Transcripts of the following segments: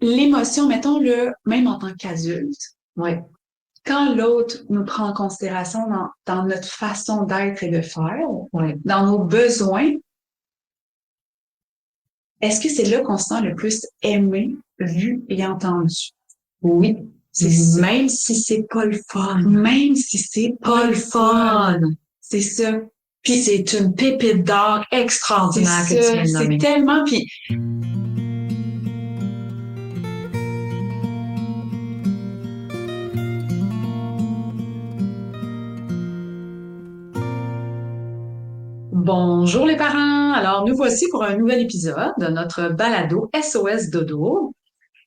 l'émotion, mettons-le, même en tant qu'adulte, Ouais. quand l'autre nous prend en considération dans notre façon d'être et de faire, Ouais. dans nos besoins, est-ce que c'est là qu'on se sent le plus aimé, vu et entendu? Oui. C'est ça. Même si c'est pas le fun. Même si c'est Pas le fun. C'est ça. Puis c'est une pépite d'or C'est extraordinaire que tu ça. viens de C'est nommer. tellement, puis Bonjour les parents! Alors, nous voici pour un nouvel épisode de notre balado SOS Dodo.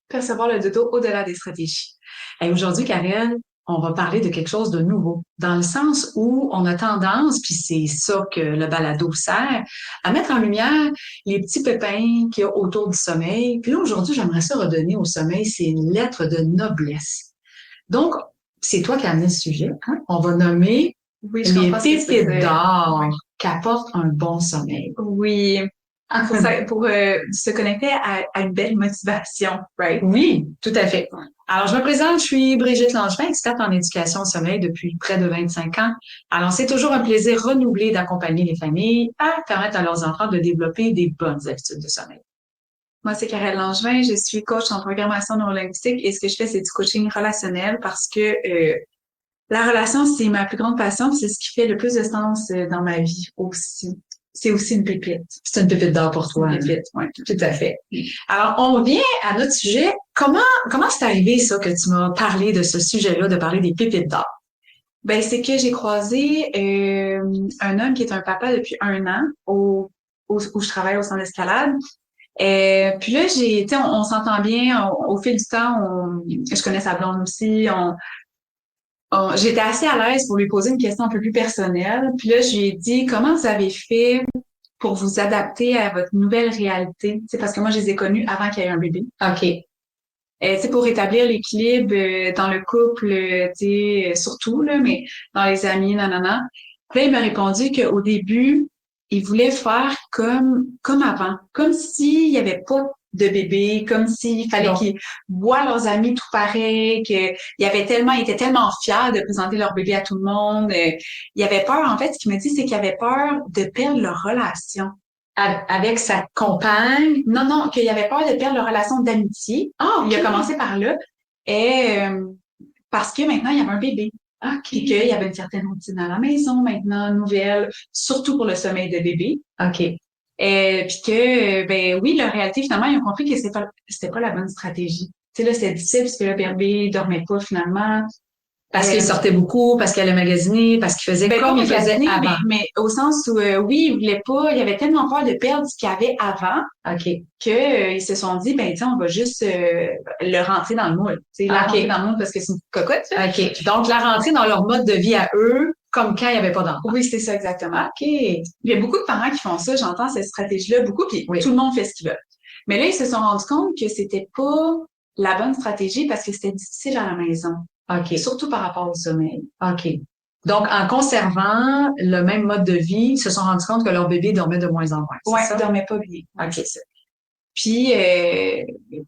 percevoir le dodo au-delà des stratégies. Et aujourd'hui, Karen, on va parler de quelque chose de nouveau, dans le sens où on a tendance, puis c'est ça que le balado sert, à mettre en lumière les petits pépins qu'il y a autour du sommeil. Puis là, aujourd'hui, j'aimerais ça redonner au sommeil, c'est une lettre de noblesse. Donc, c'est toi qui as amené le sujet, hein? On va nommer Oui, je les comprends ce que tu veux pépites dire. d'or qu'apportent un bon sommeil. Oui. Pour se connecter à une belle motivation, right? Oui, tout à fait. Alors, je me présente, je suis Brigitte Langevin, experte en éducation au sommeil depuis près de 25 ans. Alors, c'est toujours un plaisir renouvelé d'accompagner les familles à permettre à leurs enfants de développer des bonnes habitudes de sommeil. Moi, c'est Karel Langevin, je suis coach en programmation neurolinguistique et ce que je fais, c'est du coaching relationnel parce que la relation, c'est ma plus grande passion, puis c'est ce qui fait le plus de sens dans ma vie aussi. C'est aussi une pépite. C'est une pépite d'or pour toi. Une pépite, oui. Tout à fait. Alors, on revient à notre sujet. Comment c'est arrivé, ça, que tu m'as parlé de ce sujet-là, de parler des pépites d'or? Ben, c'est que j'ai croisé un homme qui est un papa depuis 1 an où je travaille au centre d'escalade. Puis là, on s'entend bien. Au fil du temps, je connais sa blonde aussi. J'étais assez à l'aise pour lui poser une question un peu plus personnelle. Puis là, je lui ai dit, comment vous avez fait pour vous adapter à votre nouvelle réalité? C'est parce que moi, je les ai connus avant qu'il y ait un bébé. OK. C'est pour rétablir l'équilibre dans le couple, surtout, là, mais dans les amis, nanana. Puis là, il m'a répondu qu'au début, il voulait faire comme avant, comme s'il y avait pas de bébé, comme s'il fallait Bon. qu'ils voient leurs amis tout pareil, ils étaient tellement fiers de présenter leur bébé à tout le monde. Il avait peur, en fait, ce qu'il me dit, c'est qu'il avait peur de perdre leur relation. Avec sa compagne. Non, qu'il avait peur de perdre leur relation d'amitié. Ah, Il a OK. commencé par là. Et parce que maintenant, il y avait un bébé. OK. Puis qu'il y avait une certaine routine à la maison maintenant, nouvelle, surtout pour le sommeil de bébé. OK. Puis que, ben oui, la réalité, finalement, ils ont compris que c'était pas la bonne stratégie. Tu sais, là, c'était difficile parce que le bébé dormait pas finalement. Parce qu'il sortait beaucoup, parce qu'elle a magasiné, parce qu'il faisait Ben, comme pas il faisait magasiner, avant. mais au sens où, oui, il voulait pas, il avait tellement peur de perdre ce qu'il y avait avant OK. que ils se sont dit, ben, tu sais, on va juste le rentrer dans le moule. Tu sais, la OK. rentrer dans le moule parce que c'est une cocotte, ça. OK. Donc, la rentrée dans leur mode de vie à eux, comme quand il n'y avait pas d'enfant. Oui, c'est ça, exactement. OK. Il y a beaucoup de parents qui font ça, j'entends cette stratégie-là beaucoup, puis Oui. tout le monde fait ce qu'il veut. Mais là, ils se sont rendus compte que c'était pas la bonne stratégie parce que c'était difficile à la maison. OK. Surtout par rapport au sommeil. OK. Donc, en conservant le même mode de vie, ils se sont rendus compte que leur bébé dormait de moins en moins. Ouais, C'est ça? ils dormaient pas bien. OK. C'est ça. Puis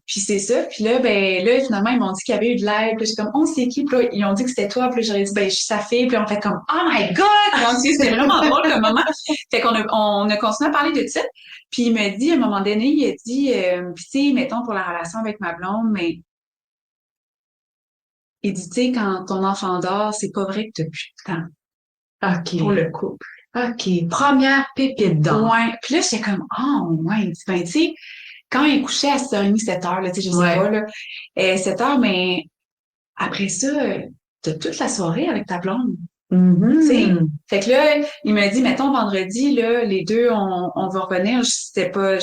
c'est ça. Puis là, ben là, finalement, ils m'ont dit qu'il y avait eu de l'aide. Puis j'étais comme, oh, c'est qui? Puis là, ils ont dit que c'était toi. Puis là, j'aurais dit, ben, je suis sa fille. Puis on fait comme, oh my God! Donc, c'était vraiment drôle comme moment. Fait on a continué à parler de ça. Puis il m'a dit, à un moment donné, il a dit, puis tu sais, mettons pour la relation avec ma blonde, mais il dit, tu sais, quand ton enfant dort, c'est pas vrai que t'as plus de temps OK. pour le couple. OK. Première pépite d'or. Ouais. Puis là, j'étais comme, oh, ouais. Il dit, ben, tu sais, quand il couchait à 6h30, 7h, là, tu sais, je sais Ouais. pas, là, 7h, mais après ça, t'as toute la soirée avec ta blonde. Tu sais? Mhm. Fait que là, il m'a dit, mettons, vendredi, là, les deux, on va revenir. Je sais pas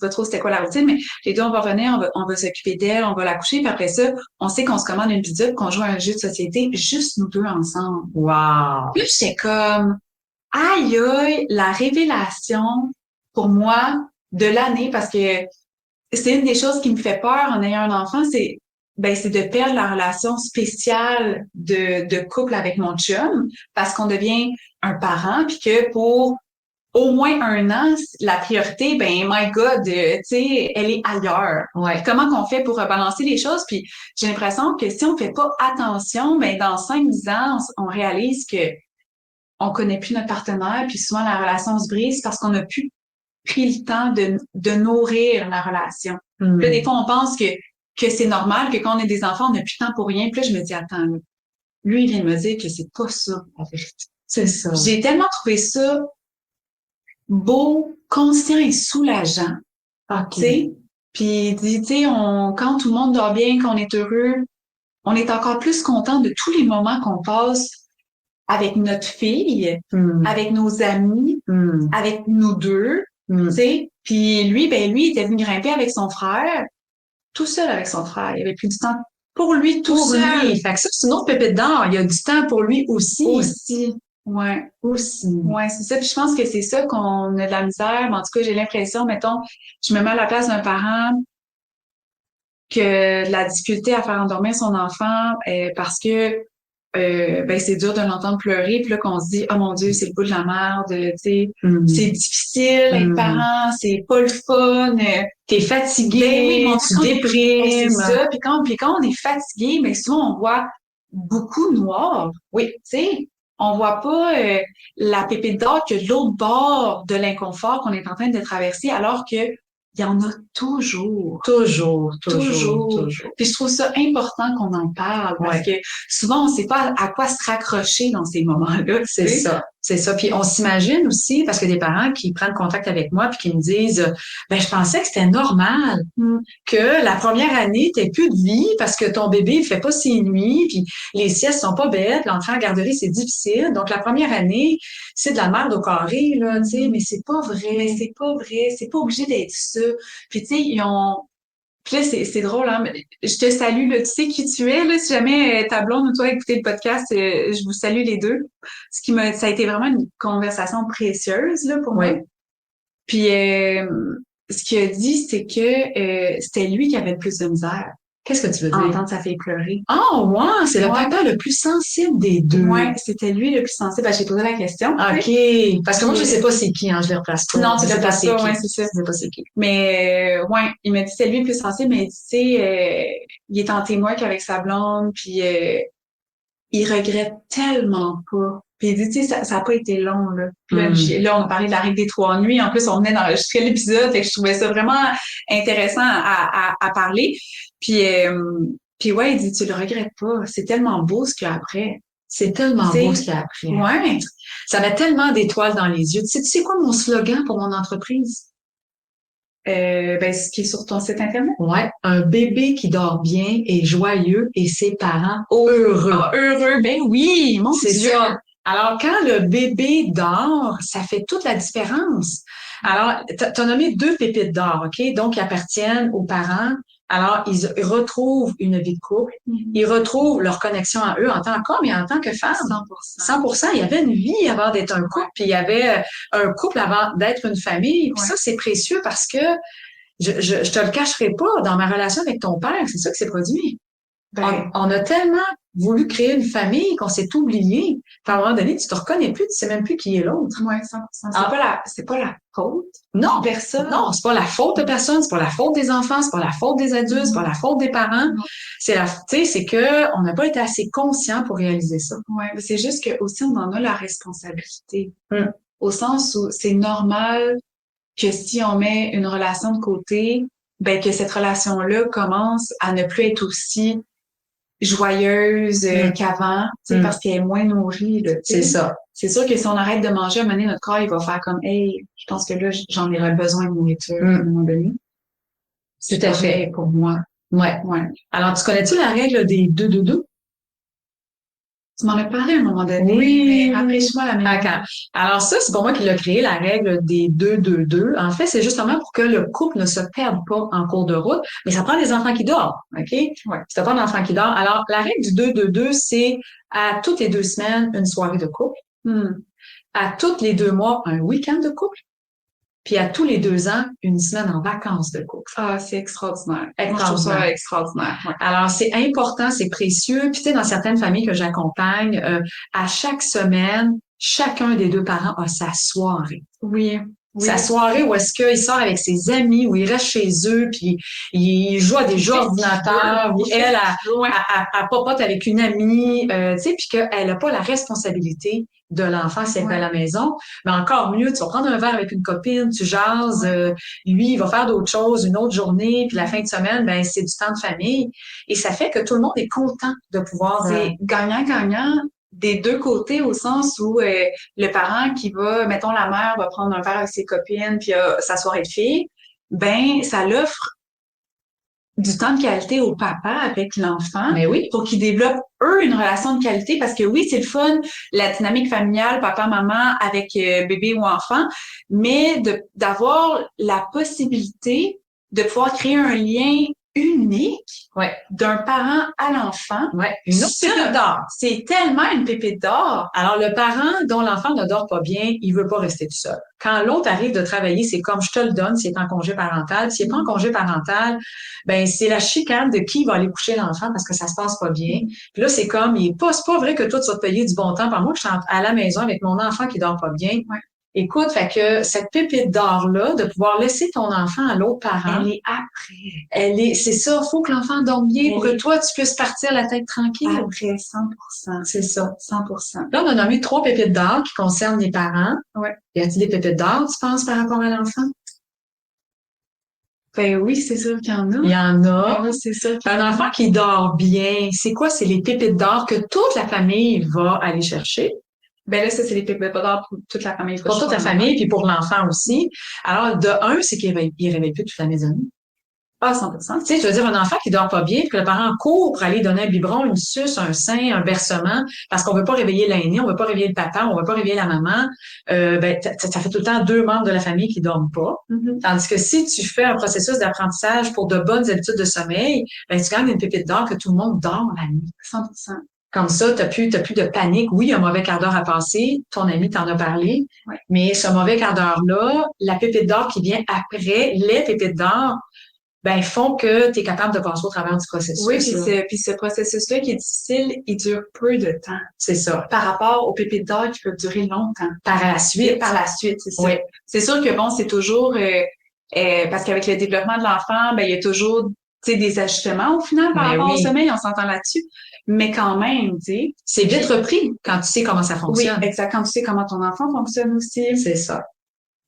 trop c'était quoi la routine, mais les deux, on va revenir, on va s'occuper d'elle, on va la coucher, puis après ça, on sait qu'on se commande une pizza, puis qu'on joue à un jeu de société, juste nous deux ensemble. Wow. Puis j'étais comme, aïe, aïe, la révélation pour moi de l'année, parce que c'est une des choses qui me fait peur en ayant un enfant, c'est de perdre la relation spéciale de couple avec mon chum, parce qu'on devient un parent, puis que au moins 1 an, la priorité, ben my God, tu sais, elle est ailleurs. Ouais. Comment qu'on fait pour rebalancer les choses? Puis j'ai l'impression que si on fait pas attention, ben dans 5-10 ans, on réalise que on connaît plus notre partenaire, puis souvent la relation se brise parce qu'on n'a plus pris le temps de nourrir la relation. Puis là, des fois, on pense que c'est normal, que quand on a des enfants, on n'a plus de temps pour rien. Puis là, je me dis, attends, lui, il vient de me dire que c'est pas ça, la vérité. C'est ça. J'ai tellement trouvé ça beau, conscient et soulageant. OK. Tu sais? Puis il dit, tu sais, quand tout le monde dort bien, qu'on est heureux, on est encore plus content de tous les moments qu'on passe avec notre fille, avec nos amis, avec nous deux, tu sais. Puis lui, il était venu grimper avec son frère, tout seul avec son frère. Il avait pris du temps pour lui, tout seul. Lui. Fait que ça, c'est une autre pépite d'or. Il y a du temps pour lui aussi. Aussi. Ouais. Aussi. Ouais, c'est ça. Puis je pense que c'est ça qu'on a de la misère. Mais en tout cas, j'ai l'impression, mettons, je me mets à la place d'un parent que la difficulté à faire endormir son enfant parce que c'est dur de l'entendre pleurer, puis là qu'on se dit oh mon Dieu, c'est le bout de la merde, tu sais, c'est difficile être parent, c'est pas le fun, t'es fatigué, tu déprimes. C'est ça, puis quand on est fatigué, mais souvent on voit beaucoup noir. Oui, tu sais, on voit pas la pépite d'or que l'autre bord de l'inconfort qu'on est en train de traverser, alors que il y en a toujours. Toujours. Puis je trouve ça important qu'on en parle parce que souvent, on sait pas à quoi se raccrocher dans ces moments-là. C'est ça. Puis on s'imagine aussi, parce que des parents qui prennent contact avec moi puis qui me disent, je pensais que c'était normal que la première année, t'aies plus de vie parce que ton bébé, il fait pas ses nuits, puis les siestes sont pas bêtes, l'entrée en garderie, c'est difficile. Donc, la première année, c'est de la merde au carré, là, tu sais, mais c'est pas vrai. Mais c'est pas vrai. C'est pas obligé d'être ça. Puis, tu sais, Puis là, c'est drôle, hein? Mais je te salue, là. Tu sais qui tu es, là. Si jamais ta blonde ou toi écoutez le podcast, je vous salue les deux. Ça a été vraiment une conversation précieuse, là, pour moi. Puis, ce qu'il a dit, c'est que c'était lui qui avait le plus de misère. Qu'est-ce que tu veux dire? Entendre sa fille pleurer. Ouais, c'est le papa le plus sensible des deux. Ouais, c'était lui le plus sensible. J'ai posé la question. OK. Parce que moi, je sais pas c'est qui, hein, je les replace pas. Non, tu ne sais pas c'est qui. Ouais, c'est ça. Je sais pas c'est qui. Mais, il m'a dit c'est lui le plus sensible, mais il dit, tu sais, il est en témoin qu'avec sa blonde, puis il regrette tellement pas. Puis il dit, tu sais, ça a pas été long, là. Puis là, on a parlé de la règle des 3 nuits. En plus, on venait d'enregistrer l'épisode, fait que je trouvais ça vraiment intéressant à parler. Puis ouais, il dit, tu le regrettes pas. C'est tellement beau ce qu'il y a après. C'est tellement beau ce qu'il y a après. Ouais. Ça met tellement d'étoiles dans les yeux. Tu sais quoi mon slogan pour mon entreprise? Ce qui est sur ton site internet. Ouais. Un bébé qui dort bien est joyeux et ses parents heureux. Heureux. Ben oui, mon Dieu. C'est ça. Alors, quand le bébé dort, ça fait toute la différence. Alors, t'as nommé 2 pépites d'or, OK? Donc, ils appartiennent aux parents. Alors, ils retrouvent une vie de couple. Ils retrouvent leur connexion à eux en tant qu'homme et en tant que femme. 100%. Il y avait une vie avant d'être un couple, puis il y avait un couple avant d'être une famille. Puis ça, c'est précieux parce que je te le cacherai pas, dans ma relation avec ton père, c'est ça qui s'est produit. On a tellement voulu créer une famille qu'on s'est oublié. Puis à un moment donné, tu te reconnais plus, tu sais même plus qui est l'autre. Ouais, 100%. C'est pas la faute. Non, de personne. Non, c'est pas la faute de personne, c'est pas la faute des enfants, c'est pas la faute des adultes, c'est pas la faute des parents. Tu sais, c'est que on n'a pas été assez conscient pour réaliser ça. Ouais, mais c'est juste que aussi on en a la responsabilité. Au sens où c'est normal que si on met une relation de côté, que cette relation-là commence à ne plus être aussi joyeuse qu'avant, parce qu'elle est moins nourrie. Là, c'est ça. C'est sûr que si on arrête de manger, à un moment donné, notre corps, il va faire comme, hey, je pense que là, j'en aurais besoin de nourriture à un moment donné. C'est tout à fait pour moi. Ouais. Alors, tu connais-tu la règle des 2-2-2? Tu m'en as parlé à un moment donné. Oui. Mais rafraîchis-moi la mémoire. Alors ça, c'est pour moi qui l'a créé, la règle des 2-2-2. En fait, c'est justement pour que le couple ne se perde pas en cours de route, mais ça prend des enfants qui dorment, OK? Ouais. Si t'as pas d'enfants qui dorment. Alors, la règle du 2-2-2, c'est à toutes les 2 semaines, une soirée de couple. À toutes les 2 mois, un week-end de couple. Puis à tous les 2 ans, une semaine en vacances de couple. Ah, c'est extraordinaire. Moi, je trouve ça extraordinaire. Ouais. Alors, c'est important, c'est précieux. Puis tu sais, dans certaines familles que j'accompagne, à chaque semaine, chacun des deux parents a sa soirée. Oui. Oui. Sa soirée où est-ce qu'il sort avec ses amis, où il reste chez eux, puis il joue à des jeux ordinateurs, où elle papote avec une amie, tu sais, puis qu'elle n'a pas la responsabilité de l'enfant si elle est à la maison. Mais encore mieux, tu vas prendre un verre avec une copine, tu jases, lui, il va faire d'autres choses, une autre journée, puis la fin de semaine, ben c'est du temps de famille. Et ça fait que tout le monde est content de pouvoir... C'est gagnant-gagnant des deux côtés, au sens où le parent qui va, mettons la mère va prendre un verre avec ses copines puis sa soirée de filles, ben ça l'offre du temps de qualité au papa avec l'enfant. Mais oui. Pour qu'ils développent eux une relation de qualité, parce que oui, c'est le fun, la dynamique familiale, papa, maman avec bébé ou enfant, mais d'avoir la possibilité de pouvoir créer un lien unique d'un parent à l'enfant. Une autre pépite d'or. C'est tellement une pépite d'or. Alors, le parent dont l'enfant ne dort pas bien, il veut pas rester tout seul. Quand l'autre arrive de travailler, c'est comme je te le donne s'il est en congé parental. S'il est pas en congé parental, ben c'est la chicane de qui va aller coucher l'enfant parce que ça se passe pas bien. Puis là, c'est comme, c'est pas vrai que toi, tu vas te payer du bon temps. Par moi, je suis à la maison avec mon enfant qui dort pas bien. Écoute, fait que cette pépite d'or-là, de pouvoir laisser ton enfant à l'autre parent. Elle est après. C'est ça, faut que l'enfant dorme bien pour que toi, tu puisses partir la tête tranquille. Après, 100%. C'est ça. 100%. Là, on a nommé 3 pépites d'or qui concernent les parents. Y a-t-il des pépites d'or, tu penses, par rapport à l'enfant? Ben oui, c'est sûr qu'il y en a. Il y en a. Oui, c'est sûr. Un enfant qui dort bien, c'est quoi? C'est les pépites d'or que toute la famille va aller chercher. Ben là, ça, c'est les pépites d'or pour toute la famille. Pour toute la famille, puis pour l'enfant aussi. Alors, de un, c'est qu'il réveille plus toute la maison. Ah, 100%. Tu sais, je veux dire, un enfant qui dort pas bien, puis que le parent court pour aller donner un biberon, une suce, un sein, un bercement, parce qu'on veut pas réveiller l'aîné, on veut pas réveiller le papa, on veut pas réveiller la maman, ben, ça fait tout le temps 2 membres de la famille qui dorment pas. Tandis que si tu fais un processus d'apprentissage pour de bonnes habitudes de sommeil, ben, tu gagnes une pépite d'or que tout le monde dort la nuit. 100%. Comme ça, t'as plus de panique. Oui, un mauvais quart d'heure à passer. Ton ami t'en a parlé. Mais ce mauvais quart d'heure-là, la pépite d'or qui vient après, les pépites d'or, ben, font que tu es capable de passer au travers du processus. Oui, puis ce processus-là qui est difficile, il dure peu de temps. C'est ça. Par rapport aux pépites d'or qui peuvent durer longtemps. Par la suite, c'est ça. C'est sûr que bon, c'est toujours, parce qu'avec le développement de l'enfant, ben, il y a toujours, tu sais, des ajustements au final par rapport au sommeil, on s'entend là-dessus. Mais quand même, tu sais. C'est vite repris quand tu sais comment ça fonctionne. Oui, exact. Quand tu sais comment ton enfant fonctionne aussi. C'est ça.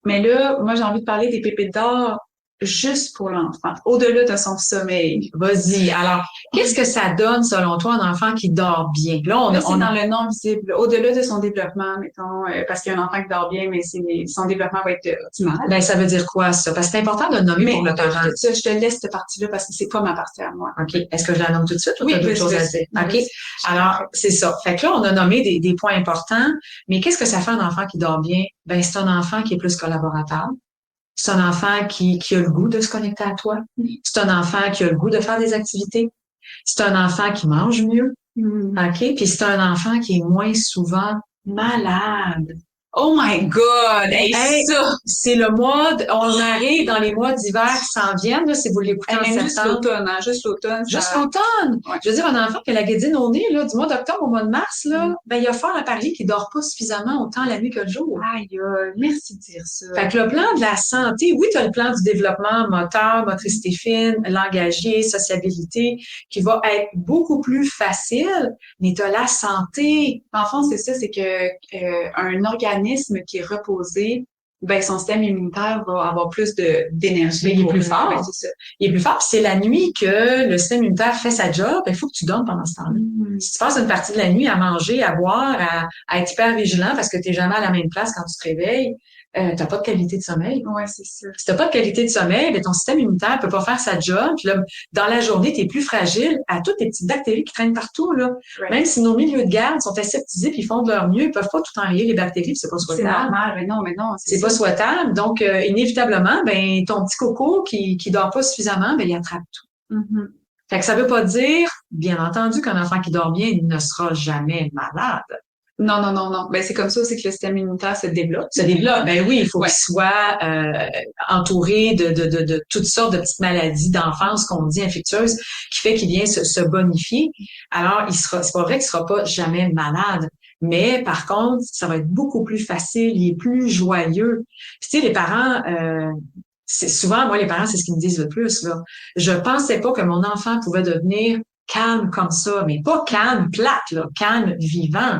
Mais là, moi, j'ai envie de parler des pépites d'or juste pour l'enfant, au-delà de son sommeil. Vas-y. Alors, qu'est-ce que ça donne, selon toi, un enfant qui dort bien? Là, c'est dans le non visible, au-delà de son développement, mettons, parce qu'il y a un enfant qui dort bien, mais son développement va être optimal. Ben, ça veut dire quoi, ça? Parce que c'est important de le nommer pour le parent. Ça, je te laisse cette partie-là parce que c'est pas ma partie à moi. OK. Est-ce que je la nomme tout de suite ou oui, t'as d'autres choses à dire? OK. Alors, c'est ça. Fait que là, on a nommé des points importants, mais qu'est-ce que ça fait un enfant qui dort bien? Ben, c'est un enfant qui est plus collaborateur. C'est un enfant qui a le goût de se connecter à toi. C'est un enfant qui a le goût de faire des activités. C'est un enfant qui mange mieux. OK? Puis c'est un enfant qui est moins souvent malade. Oh my God! Hey, ça! C'est le mois, on arrive dans les mois d'hiver qui s'en viennent, là, si vous l'écoutez en septembre. Juste l'automne, hein? Juste l'automne. Juste l'automne! Ouais. Je veux dire, un enfant qui a la guédine au nez, là, du mois d'octobre au mois de mars, là, ben, il y a fort à parier qu'il dort pas suffisamment autant la nuit que le jour. Aïe, merci de dire ça. Fait que le plan de la santé, oui, tu as le plan du développement moteur, motricité fine, langagier, sociabilité, qui va être beaucoup plus facile, mais tu as la santé. En fond, c'est ça, c'est que un organisme qui est reposé, ben son système immunitaire va avoir plus d'énergie. Mais il est plus fort. Ouais, c'est ça. Il est plus fort. Puis c'est la nuit que le système immunitaire fait sa job. Il faut que tu dormes pendant ce temps-là. Si tu passes une partie de la nuit à manger, à boire, à être hyper vigilant parce que tu n'es jamais à la même place quand tu te réveilles, t'as pas de qualité de sommeil. Ouais, c'est ça. Si t'as pas de qualité de sommeil, ben ton système immunitaire peut pas faire sa job. Puis là, dans la journée, t'es plus fragile à toutes les petites bactéries qui traînent partout, là. Right. Même si nos milieux de garde sont aseptisés puis ils font de leur mieux, ils peuvent pas tout enrayer les bactéries, puis c'est pas souhaitable. C'est normal, mais non. C'est pas souhaitable. Donc, inévitablement, ben, ton petit coco qui dort pas suffisamment, ben, il attrape tout. Fait que ça veut pas dire, bien entendu, qu'un enfant qui dort bien ne sera jamais malade. Non. Ben, c'est comme ça aussi que le système immunitaire se développe. Ben oui, il faut qu'il soit entouré de toutes sortes de petites maladies d'enfance qu'on dit infectieuses, qui fait qu'il vient se bonifier. Alors, c'est pas vrai qu'il sera pas jamais malade. Mais par contre, ça va être beaucoup plus facile, il est plus joyeux. Puis, tu sais, les parents, c'est souvent, moi, les parents, c'est ce qu'ils me disent le plus, là. Je pensais pas que mon enfant pouvait devenir calme comme ça, mais pas calme plate, là, calme vivant.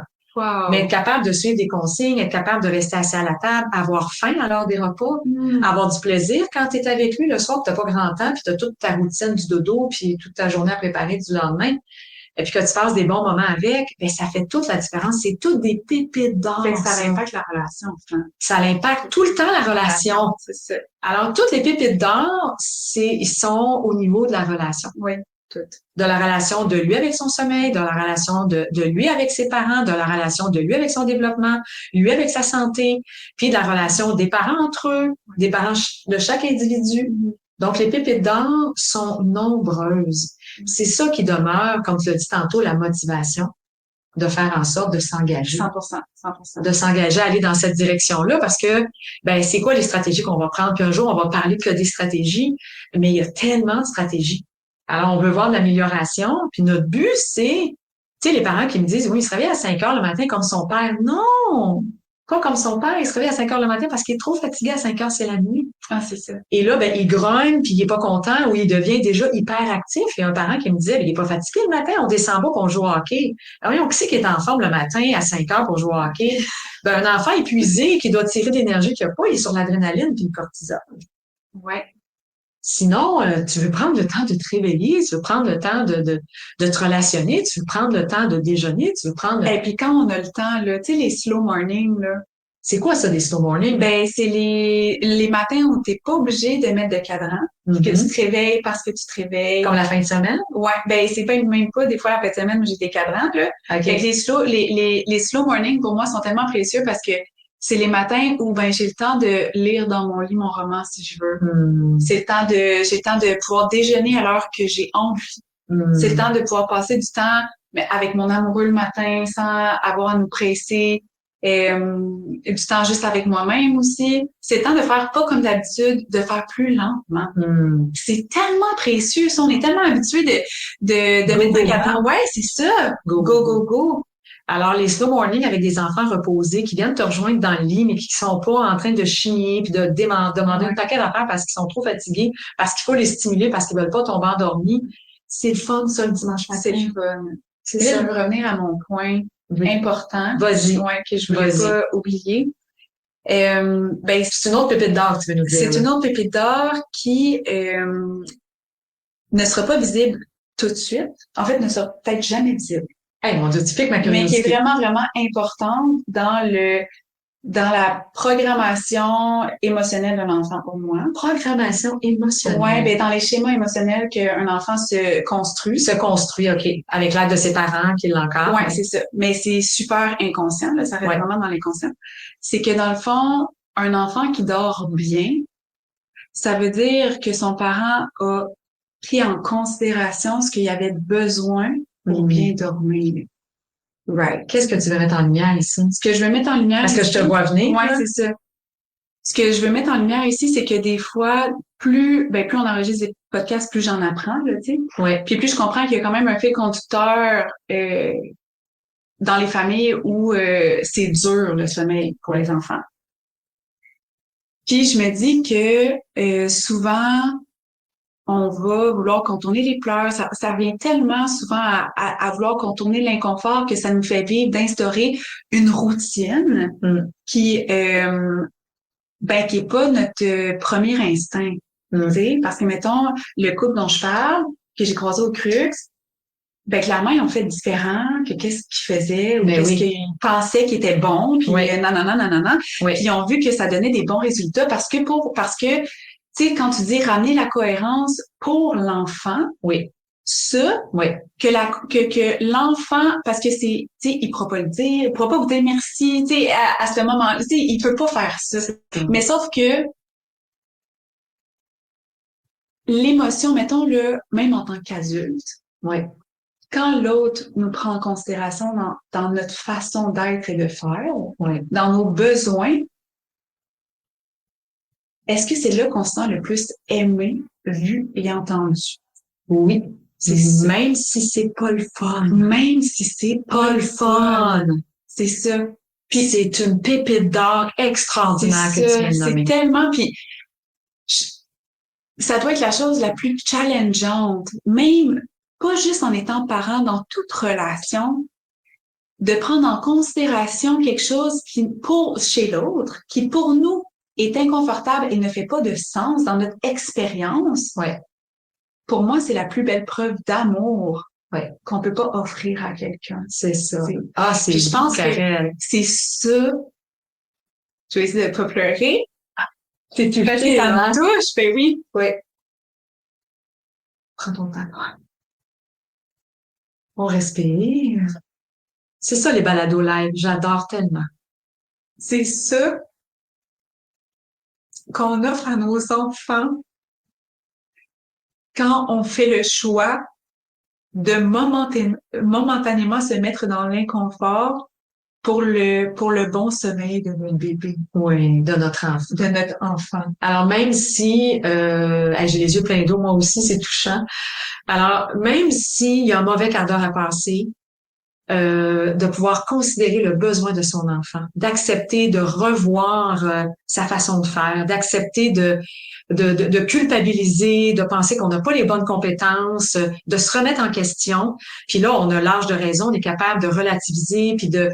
Mais être Wow. capable de suivre des consignes, être capable de rester assis à la table, avoir faim à l'heure des repas, avoir du plaisir quand tu es avec lui le soir, t'as pas grand temps, puis tu as toute ta routine du dodo, puis toute ta journée à préparer du lendemain, et puis que tu passes des bons moments avec, ben ça fait toute la différence. C'est toutes des pépites d'or. Fait que ça impacte la relation, enfin. Ça impacte tout le temps la relation. C'est ça. Alors, toutes les pépites d'or, ils sont au niveau de la relation. Oui, toutes. De la relation de lui avec son sommeil, de la relation de lui avec ses parents, de la relation de lui avec son développement, lui avec sa santé, puis de la relation des parents entre eux, des parents de chaque individu. Donc, les pépites d'or sont nombreuses. C'est ça qui demeure, comme tu l'as dit tantôt, la motivation de faire en sorte de s'engager. 100%, 100%. De s'engager à aller dans cette direction-là parce que, ben, c'est quoi les stratégies qu'on va prendre? Puis un jour, on va parler que des stratégies, mais il y a tellement de stratégies. Alors, on veut voir de l'amélioration. Puis notre but, c'est, tu sais, les parents qui me disent, oui, il se réveille à 5 heures le matin comme son père. Non! Pas comme son père, il se réveille à 5 heures le matin parce qu'il est trop fatigué à 5 heures, c'est la nuit. Ah, c'est ça. Et là, ben, il grogne, puis il est pas content, ou il devient déjà hyper actif. Il y a un parent qui me disait, ben, il est pas fatigué le matin, on descend pas pour jouer au hockey. Alors, voyons, qui c'est qui est en forme le matin à 5 heures pour jouer au hockey? Ben, un enfant épuisé qui doit tirer d'énergie qu'il n'a pas, il est sur l'adrénaline puis le cortisol. Ouais. Sinon, tu veux prendre le temps de te réveiller, tu veux prendre le temps de te relationner, tu veux prendre le temps de déjeuner, tu veux prendre... Et puis quand on a le temps, là, tu sais, les slow morning, là. C'est quoi ça, des slow morning? Ben, c'est les matins où t'es pas obligé de mettre de cadran, que tu te réveilles parce que tu te réveilles. Comme la fin de semaine? Ouais, ben, c'est pas même pas des fois la fin de semaine où j'ai des cadrans, là. Okay. Fait que les slow morning, pour moi, sont tellement précieux parce que c'est les matins où, ben, j'ai le temps de lire dans mon lit mon roman si je veux. J'ai le temps de pouvoir déjeuner à l'heure que j'ai envie. C'est le temps de pouvoir passer du temps mais avec mon amoureux le matin sans avoir à nous presser. Du temps juste avec moi-même aussi. C'est le temps de faire pas comme d'habitude, de faire plus lentement. C'est tellement précieux. On est tellement habitué de mettre des cadran. Ouais, c'est ça. Go. Alors, les slow morning avec des enfants reposés qui viennent te rejoindre dans le lit, mais qui sont pas en train de chigner puis de demander un paquet d'affaires parce qu'ils sont trop fatigués, parce qu'il faut les stimuler, parce qu'ils veulent pas tomber endormis. C'est le fun, ça, le dimanche matin. C'est le fun. C'est là, ça. je veux revenir à mon point important. Vas-y. Ouais, que je voulais pas oublier. Ben, c'est une autre pépite d'or que tu veux nous dire. C'est une autre pépite d'or qui ne sera pas visible tout de suite. En fait, ne sera peut-être jamais visible. Hey, mon Dieu, tu piques ma curiosité. Mais qui est vraiment, vraiment importante dans la programmation émotionnelle d'un enfant pour moi. Programmation émotionnelle. Ouais, ben dans les schémas émotionnels qu'un enfant se construit. Se construit, OK. Avec l'aide de ses parents qui l'encadrent. Ouais, c'est ça. Mais c'est super inconscient, là, ça reste vraiment dans l'inconscient. C'est que dans le fond, un enfant qui dort bien, ça veut dire que son parent a pris en considération ce qu'il avait besoin pour bien dormir. Right. Qu'est-ce que tu veux mettre en lumière ici? Ce que je veux mettre en lumière ici... Est-ce que je te vois venir? Ouais, c'est ça. Ce que je veux mettre en lumière ici, c'est que des fois, plus on enregistre des podcasts, plus j'en apprends, là, tu sais. Ouais. Puis plus je comprends qu'il y a quand même un fait conducteur dans les familles où c'est dur le sommeil pour les enfants. Puis je me dis que souvent, on va vouloir contourner les pleurs. Ça revient tellement souvent à vouloir contourner l'inconfort que ça nous fait vivre d'instaurer une routine qui est pas notre premier instinct. Tu sais, parce que, mettons, le couple dont je parle, que j'ai croisé au Crux, ben clairement, ils ont fait différent que qu'est-ce qu'ils faisaient ou qu'est-ce qu'ils pensaient qui était bon, puis nanana. Puis ils ont vu que ça donnait des bons résultats parce que tu sais, quand tu dis ramener la cohérence pour l'enfant, que l'enfant, parce que c'est, tu sais, il pourra pas le dire, il pourra pas vous dire merci, tu sais, à ce moment-là, tu sais, il peut pas faire ça. Mais sauf que l'émotion, mettons-le, même en tant qu'adulte, quand l'autre nous prend en considération dans notre façon d'être et de faire, dans nos besoins, est-ce que c'est là qu'on se sent le plus aimé, vu et entendu? Oui. Même si c'est pas le fun. Même si c'est pas le fun. C'est ça. Puis c'est une pépite d'or extraordinaire que tu viens de nommer. C'est tellement, puis ça doit être la chose la plus challengeante, même pas juste en étant parent, dans toute relation, de prendre en considération quelque chose qui, chez l'autre, qui pour nous est inconfortable et ne fait pas de sens dans notre expérience. Ouais. Pour moi, c'est la plus belle preuve d'amour qu'on peut pas offrir à quelqu'un. C'est ça. Je pense que c'est ça. Je vais essayer de pas pleurer. C'est tout ça me touche, ben oui. Oui. Prends ton temps. On respire. C'est ça, les balados live. J'adore tellement. C'est ça qu'on offre à nos enfants quand on fait le choix de momentanément se mettre dans l'inconfort pour le bon sommeil de notre bébé. Oui, de notre enfant. Alors, même si, j'ai les yeux pleins d'eau, moi aussi, c'est touchant. Alors, même s'il y a un mauvais quart d'heure à passer, de pouvoir considérer le besoin de son enfant, d'accepter de revoir sa façon de faire, d'accepter de culpabiliser, de penser qu'on n'a pas les bonnes compétences, de se remettre en question. Puis là, on a l'âge de raison, on est capable de relativiser, puis de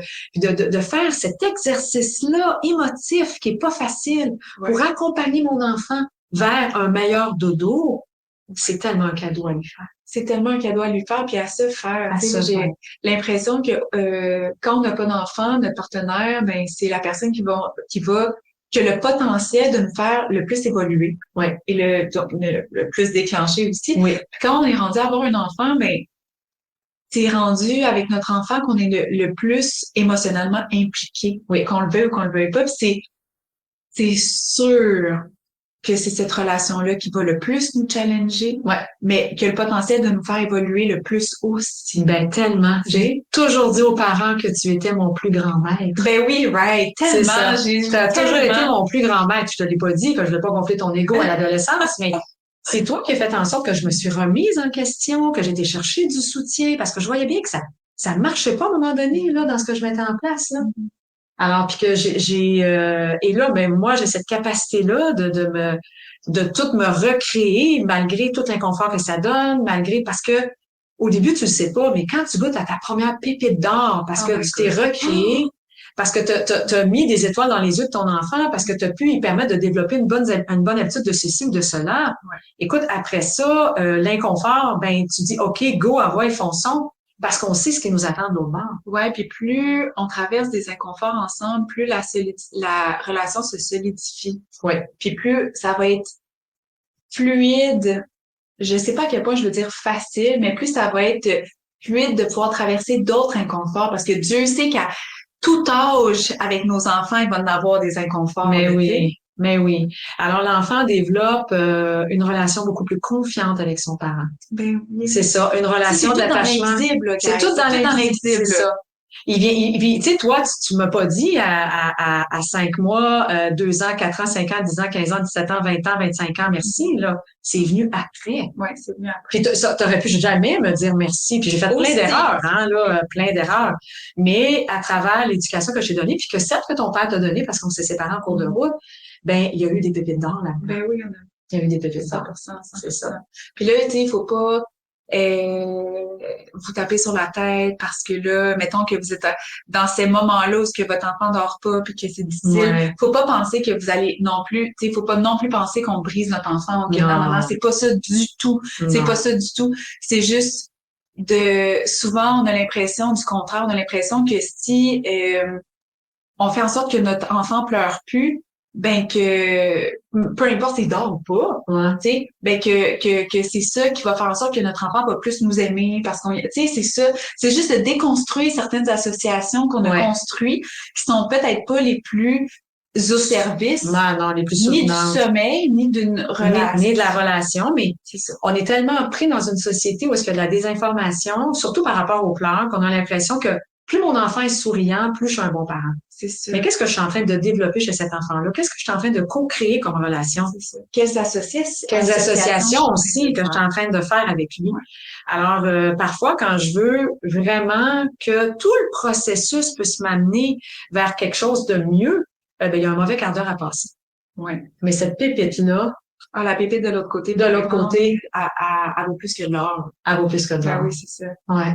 faire cet exercice-là émotif qui est pas facile pour accompagner mon enfant vers un meilleur dodo. C'est tellement un cadeau à lui faire. C'est tellement un cadeau à lui faire puis à se faire. J'ai l'impression que quand on n'a pas d'enfant, notre partenaire, ben c'est la personne qui a le potentiel de nous faire le plus évoluer. Ouais. Et le plus déclencher aussi. Oui. Puis quand on est rendu à avoir un enfant, ben c'est rendu avec notre enfant qu'on est le plus émotionnellement impliqué. Oui. Qu'on le veuille ou qu'on le veuille pas. Puis c'est sûr que c'est cette relation-là qui va le plus nous challenger, mais qui a le potentiel de nous faire évoluer le plus aussi. Ben, tellement. J'ai toujours dit aux parents que tu étais mon plus grand maître. Ben oui, right. Tellement. Tu as toujours été mon plus grand maître. Je te l'ai pas dit, que je veux pas gonfler ton ego à l'adolescence, mais c'est toi qui as fait en sorte que je me suis remise en question, que j'ai été chercher du soutien, parce que je voyais bien que ça marchait pas à un moment donné, là, dans ce que je mettais en place, là. Alors, puis que et là, ben moi, j'ai cette capacité-là de tout me recréer malgré tout l'inconfort que ça donne, parce que au début, tu le sais pas, mais quand tu goûtes à ta première pépite d'or, parce que tu t'es recréé, parce que t'as mis des étoiles dans les yeux de ton enfant, parce que tu as pu y permettre de développer une bonne habitude de ceci ou de cela. Écoute, après ça, l'inconfort, ben tu dis, OK, go, envoie, fonçons. Parce qu'on sait ce qui nous attend de l'autre bord. Ouais, puis plus on traverse des inconforts ensemble, plus la relation se solidifie. Ouais. Puis plus ça va être fluide. Je sais pas à quel point je veux dire facile, mais plus ça va être fluide de pouvoir traverser d'autres inconforts, parce que Dieu sait qu'à tout âge, avec nos enfants, il va en avoir des inconforts. Mais oui. Alors, l'enfant développe une relation beaucoup plus confiante avec son parent. Ben oui. C'est ça, une relation d'attachement. C'est tout dans l'invisible. C'est ça. Il vient, tu sais, toi, tu m'as pas dit à 5 mois, 2 ans, 4 ans, 5 ans, 10 ans, 15 ans, 17 ans, 20 ans, 25 ans, merci, là. C'est venu après. Ouais, c'est venu après. Puis t'aurais pu jamais me dire merci. Puis j'ai fait plein d'erreurs, plein d'erreurs. Mais à travers l'éducation que j'ai donnée, puis que certes que ton père t'a donnée parce qu'on s'est séparés en cours de route, ben, il y a eu des pépites d'or là. Ben oui, il y a eu des pépites d'or. 100%. C'est ça. Puis là, tu sais, il faut pas vous taper sur la tête parce que là, mettons que vous êtes dans ces moments-là où que votre enfant dort pas puis que c'est difficile. Faut pas penser que vous allez non plus, tu sais, faut pas non plus penser qu'on brise notre enfant. Non, c'est pas ça du tout. C'est pas ça du tout. C'est juste souvent, on a l'impression du contraire. On a l'impression que si on fait en sorte que notre enfant pleure plus, ben que peu importe s'il dort ou pas, tu sais, ben que c'est ça qui va faire en sorte que notre enfant va plus nous aimer parce qu'on, tu sais, c'est ça, c'est juste de déconstruire certaines associations qu'on a construites qui sont peut-être pas les plus au service, non, les plus ni du sommeil, ni d'une relation, ni de la relation, mais on est tellement pris dans une société où est-ce qu'il y a de la désinformation, surtout par rapport aux pleurs, qu'on a l'impression que plus mon enfant est souriant, plus je suis un bon parent. C'est sûr. Mais qu'est-ce que je suis en train de développer chez cet enfant-là? Qu'est-ce que je suis en train de co-créer comme relation? C'est ça. Quelles Associations aussi que je suis en train de faire avec lui. Ouais. Alors, parfois, quand je veux vraiment que tout le processus puisse m'amener vers quelque chose de mieux, ben, il y a un mauvais quart d'heure à passer. Ouais. Mais cette pépite-là, la pépite de l'autre côté. elle vaut plus que de l'or. Elle vaut plus que de l'or. Ah oui, c'est ça. Ouais.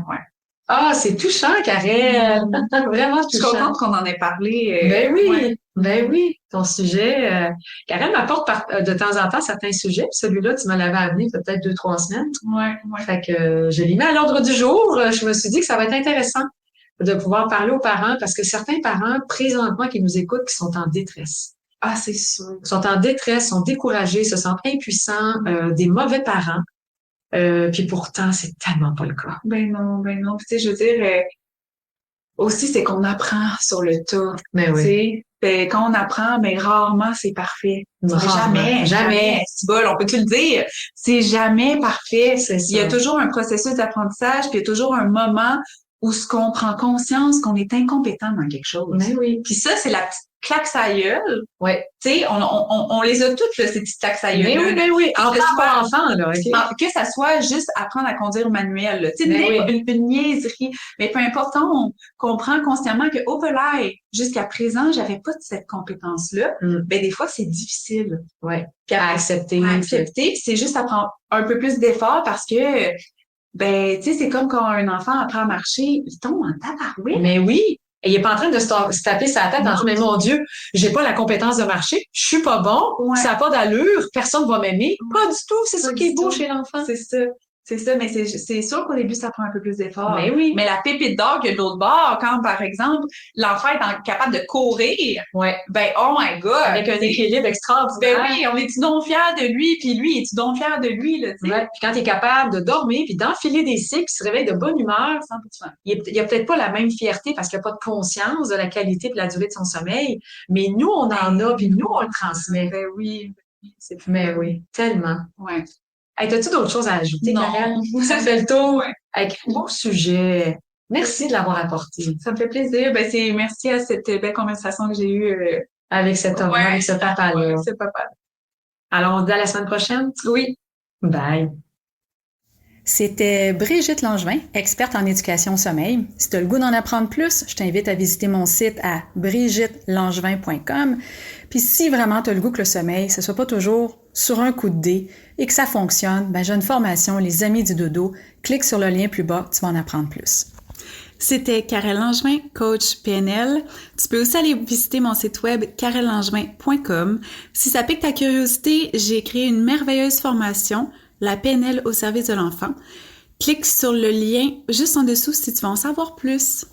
Ah, c'est touchant, Karel. Vraiment touchant. Je suis contente qu'on en ait parlé. Ben oui, ben oui. Ton sujet. Karel m'apporte de temps en temps certains sujets. Celui-là, tu me l'avais amené peut-être 2-3 semaines. Ouais. Fait que je l'ai mis à l'ordre du jour. Je me suis dit que ça va être intéressant de pouvoir parler aux parents parce que certains parents, présentement, qui nous écoutent, qui sont en détresse. Ah, c'est sûr. Sont en détresse, sont découragés, se sentent impuissants, des mauvais parents. Puis pourtant, c'est tellement pas le cas. Ben non. Tu sais, je veux dire, aussi, c'est qu'on apprend sur le tas. Mais oui. Tu sais, ben, quand on apprend, mais rarement c'est parfait. Jamais. C'est bol, on peut tout le dire. C'est jamais parfait. C'est ça. Il y a toujours un processus d'apprentissage, puis il y a toujours un moment où ce qu'on prend conscience qu'on est incompétent dans quelque chose. Mais oui. Puis ça, c'est la petite claque à gueule. Ouais. Tu sais, on les a toutes, là, ces petites claques à gueule. Mais oui. Enfant, là. Okay. Que ça soit juste apprendre à conduire manuel. Tu sais, une niaiserie. Mais peu importe, on comprend consciemment que, oh, jusqu'à présent, j'avais pas cette compétence-là. Ben, des fois, c'est difficile. Ouais. Puis à accepter. C'est juste à prendre un peu plus d'effort parce que, ben, tu sais, c'est comme quand un enfant apprend à marcher, il tombe en tabarouette. Mais oui. Et il est pas en train de se taper sa tête en disant, mais mon Dieu, j'ai pas la compétence de marcher, je suis pas bon, ça a pas d'allure, personne va m'aimer. Pas du tout, c'est ça qui est beau chez l'enfant. C'est ça, mais c'est sûr qu'au début, ça prend un peu plus d'effort. Mais oui. Mais la pépite d'or qu'il y a de l'autre bord, quand, par exemple, l'enfant est capable de courir, ben, oh my God! Avec un équilibre extraordinaire. Ben oui, on est-tu donc fiers de lui, puis lui, es-tu donc fier de lui, là, tu sais? Puis quand il est capable de dormir, puis d'enfiler des cycles, puis se réveille de bonne humeur, 100%. Il a peut-être pas la même fierté parce qu'il n'a pas de conscience de la qualité et de la durée de son sommeil, mais nous, on en a, puis nous, on le transmet. Ben oui. Mais oui, tellement. Ouais. Hey, t'as-tu d'autres choses à ajouter, Karel? Ça fait le tour. Avec un beau sujet. Merci de l'avoir apporté. Ça me fait plaisir. Ben, merci à cette belle conversation que j'ai eue avec cet homme, avec ce papa-là. Ce papa. Alors, on se dit à la semaine prochaine? Oui. Bye. C'était Brigitte Langevin, experte en éducation au sommeil. Si tu as le goût d'en apprendre plus, je t'invite à visiter mon site à brigittelangevin.com. Puis si vraiment tu as le goût que le sommeil, ce soit pas toujours sur un coup de dé et que ça fonctionne, ben j'ai une formation Les Amis du Dodo. Clique sur le lien plus bas, tu vas en apprendre plus. C'était Karel Langevin, coach PNL. Tu peux aussi aller visiter mon site web karellangevin.com. Si ça pique ta curiosité, j'ai créé une merveilleuse formation, la PNL au service de l'enfant. Clique sur le lien juste en dessous si tu veux en savoir plus.